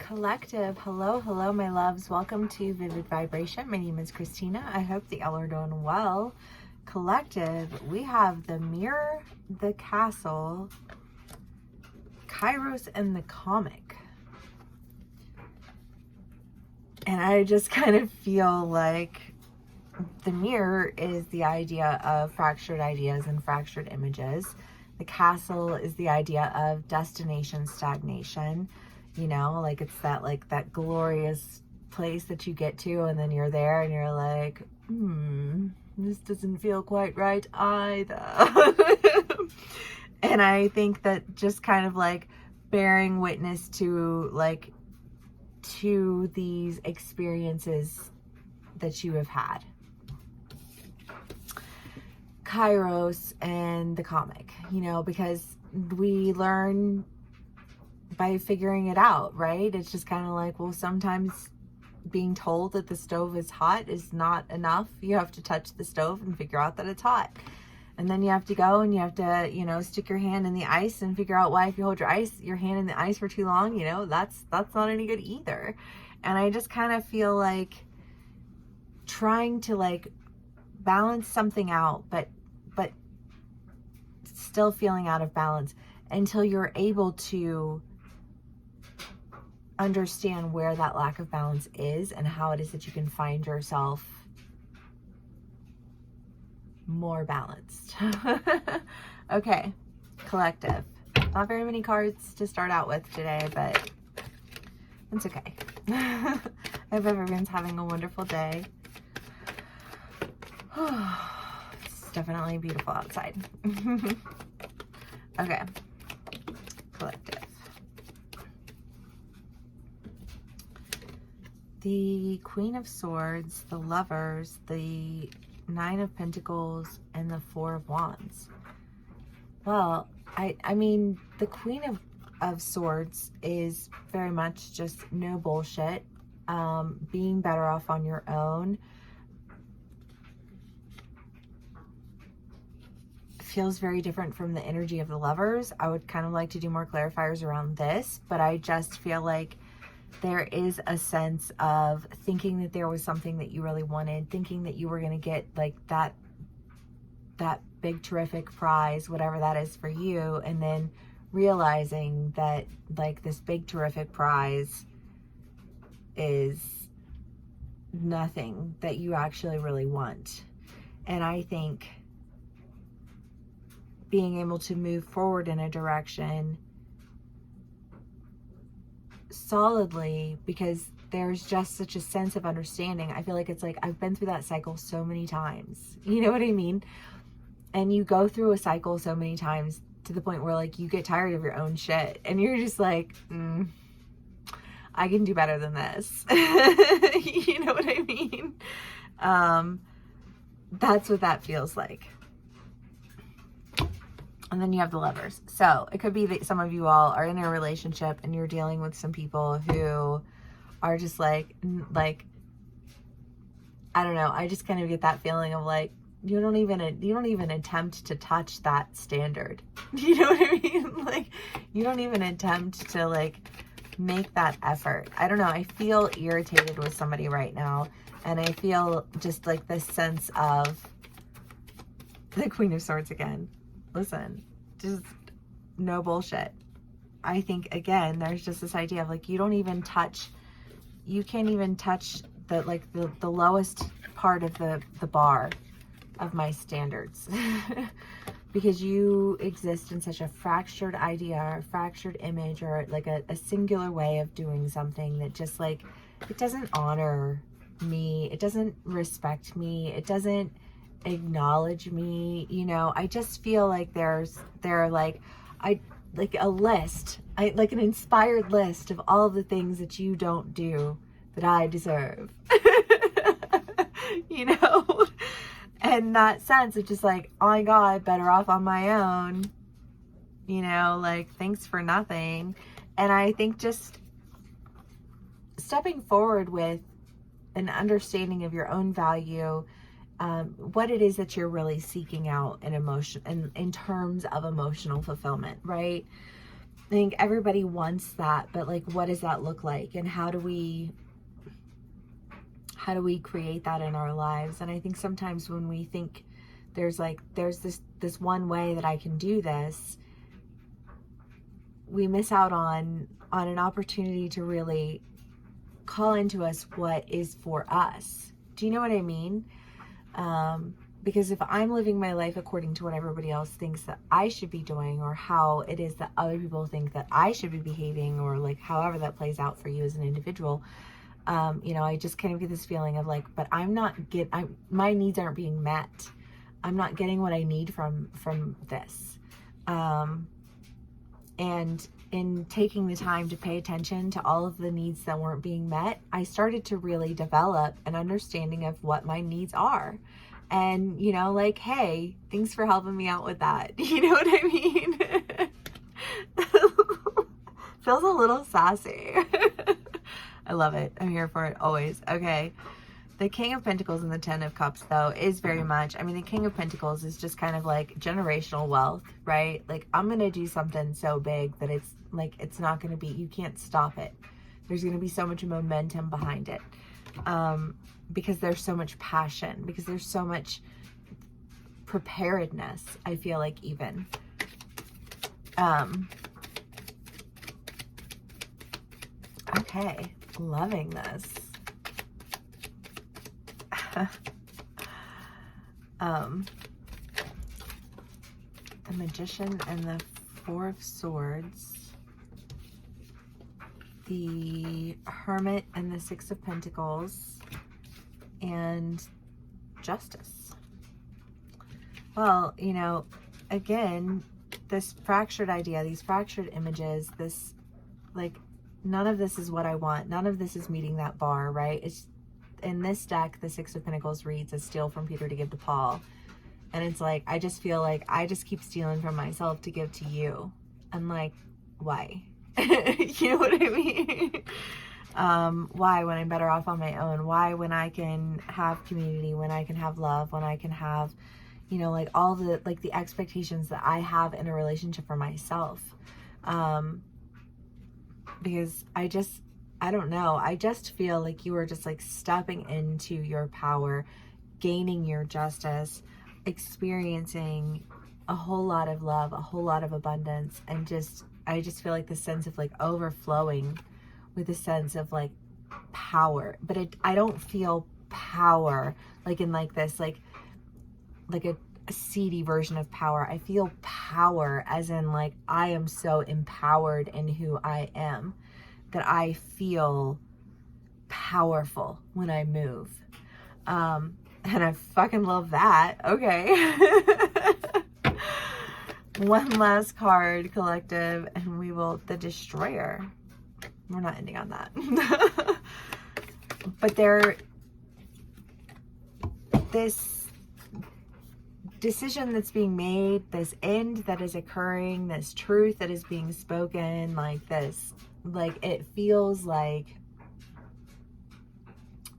Collective, hello my loves. Welcome to Vivid Vibration. My name is Christina. I hope that y'all are doing well. Collective, we have the Mirror, the Castle, Kairos, and the Comic. And I just kind of feel like the Mirror is the idea of fractured ideas and fractured images. The Castle is the idea of destination stagnation. You know, like it's that glorious place that you get to and then you're there and you're like, this doesn't feel quite right either. And I think that just kind of like bearing witness to these experiences that you have had. Kairos and the Comic, you know, because we learn by figuring it out, right? It's just kind of like, well, sometimes being told that the stove is hot is not enough. You have to touch the stove and figure out that it's hot. And then you have to go and you have to, you know, stick your hand in the ice and figure out why if you hold your hand in the ice for too long, you know, that's not any good either. And I just kind of feel like trying to like balance something out, but still feeling out of balance until you're able to understand where that lack of balance is and how it is that you can find yourself more balanced. Okay, collective. Not very many cards to start out with today, but it's okay. I hope everyone's having a wonderful day. It's definitely beautiful outside. Okay, collective. The Queen of Swords, the Lovers, the Nine of Pentacles, and the Four of Wands. Well, I mean, the Queen of Swords is very much just no bullshit, being better off on your own. Feels very different from the energy of the Lovers. I would kind of like to do more clarifiers around this, but I just feel like there is a sense of thinking that there was something that you really wanted, thinking that you were going to get like that big terrific prize, whatever that is for you, and then realizing that like this big terrific prize is nothing that you actually really want. And I think being able to move forward in a direction solidly, because there's just such a sense of understanding. I feel like it's like I've been through that cycle so many times, you know what I mean? And you go through a cycle so many times to the point where like you get tired of your own shit and you're just like, I can do better than this. You know what I mean? That's what that feels like. And then you have the Lovers. So it could be that some of you all are in a relationship and you're dealing with some people who are just like, I don't know. I just kind of get that feeling of like, you don't even attempt to touch that standard. You know what I mean? Like, you don't even attempt to like make that effort. I don't know. I feel irritated with somebody right now. And I feel just like this sense of the Queen of Swords again. Listen, just no bullshit. I think again, there's just this idea of like, you can't even touch the lowest part of the bar of my standards because you exist in such a fractured idea or fractured image or like a singular way of doing something that just like, it doesn't honor me. It doesn't respect me. It doesn't acknowledge me. You know, I just feel like there are like a list, like an inspired list of all of the things that you don't do that I deserve. You know, and that sense of just like, oh my God, better off on my own, you know, like thanks for nothing. And I think just stepping forward with an understanding of your own value, what it is that you're really seeking out in terms of emotional fulfillment, right? I think everybody wants that, but like, what does that look like? And how do we create that in our lives? And I think sometimes when we think there's this one way that I can do this, we miss out on an opportunity to really call into us what is for us. Do you know what I mean? Because if I'm living my life according to what everybody else thinks that I should be doing, or how it is that other people think that I should be behaving, or like however that plays out for you as an individual, I just kind of get this feeling of like, but my needs aren't being met. I'm not getting what I need from this. And in taking the time to pay attention to all of the needs that weren't being met, I started to really develop an understanding of what my needs are. And, like, hey, thanks for helping me out with that. You know what I mean? Feels a little sassy. I love it. I'm here for it always. Okay. The King of Pentacles and the Ten of Cups, though, is very much, the King of Pentacles is just kind of like generational wealth, right? Like, I'm going to do something so big that it's like, it's not going to be, you can't stop it. There's going to be so much momentum behind it. Because there's so much passion, because there's so much preparedness, I feel like, even. Okay, loving this. The Magician and the Four of Swords, the Hermit and the Six of Pentacles, and Justice. Well, again, this fractured idea, these fractured images, this, like, none of this is what I want. None of this is meeting that bar, right? It's in this deck, the Six of Pentacles reads as steal from Peter to give to Paul. And it's like, I just feel like I just keep stealing from myself to give to you. I'm like, why? You know what I mean? Why, when I'm better off on my own? Why, when I can have community, when I can have love, when I can have, like all the, like the expectations that I have in a relationship for myself. Because I don't know. I just feel like you are just like stepping into your power, gaining your justice, experiencing a whole lot of love, a whole lot of abundance. And I just feel like this sense of like overflowing with a sense of like power. But I don't feel power like in like this, like a seedy version of power. I feel power as in like, I am so empowered in who I am that I feel powerful when I move. And I fucking love that. Okay. One last card, collective, and the Destroyer. We're not ending on that. But this decision that's being made, this end that is occurring, this truth that is being spoken, like this, like it feels like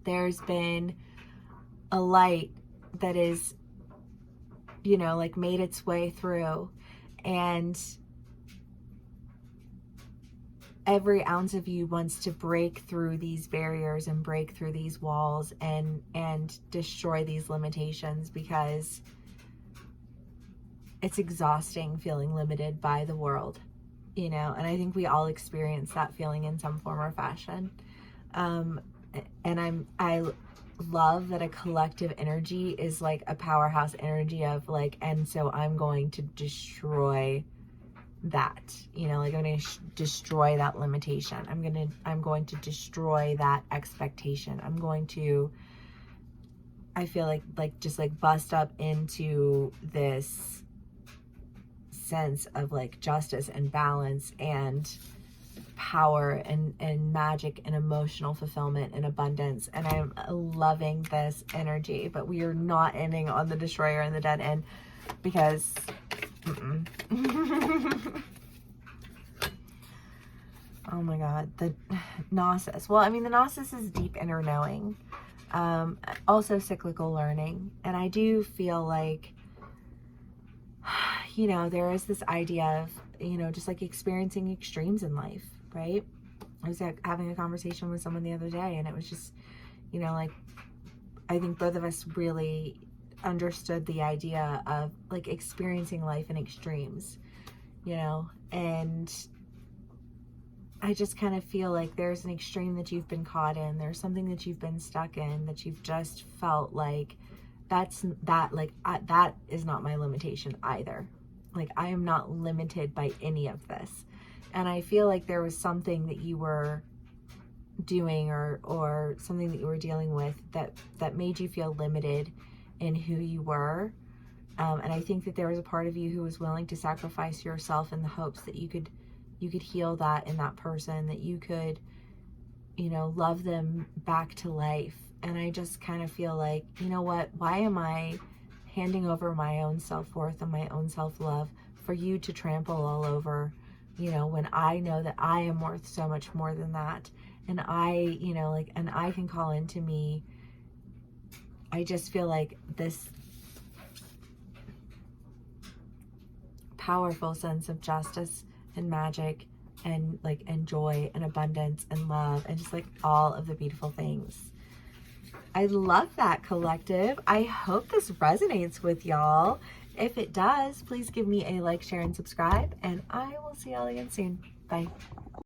there's been a light that is, like made its way through, and every ounce of you wants to break through these barriers and break through these walls and destroy these limitations, because it's exhausting feeling limited by the world, and I think we all experience that feeling in some form or fashion. And I love that a collective energy is like a powerhouse energy of like, and so I'm going to destroy that, like I'm going to destroy that limitation. I'm going to destroy that expectation. I'm going to, I feel like just like bust up into this sense of like justice and balance and power and magic and emotional fulfillment and abundance. And I'm loving this energy, but we are not ending on the Destroyer and the Dead End, because oh my god, the Gnosis. Well, the Gnosis is deep inner knowing, also cyclical learning. And I do feel like you know, there is this idea of, you know, just like experiencing extremes in life, right? I was having a conversation with someone the other day, and it was just, you know, like, I think both of us really understood the idea of like experiencing life in extremes, you know, and I just kind of feel like there's an extreme that you've been caught in. There's something that you've been stuck in that you've just felt like that is not my limitation either. Like, I am not limited by any of this. And I feel like there was something that you were doing or something that you were dealing with that made you feel limited in who you were. And I think that there was a part of you who was willing to sacrifice yourself in the hopes that you could heal that in that person, that you could, you know, love them back to life. And I just kind of feel like, you know what, why am I handing over my own self-worth and my own self-love for you to trample all over, you know, when I know that I am worth so much more than that. And I, you know, like, and I can call into me. I just feel like this powerful sense of justice and magic and like, and joy and abundance and love and just like all of the beautiful things. I love that, collective. I hope this resonates with y'all. If it does, please give me a like, share, and subscribe, and I will see y'all again soon. Bye.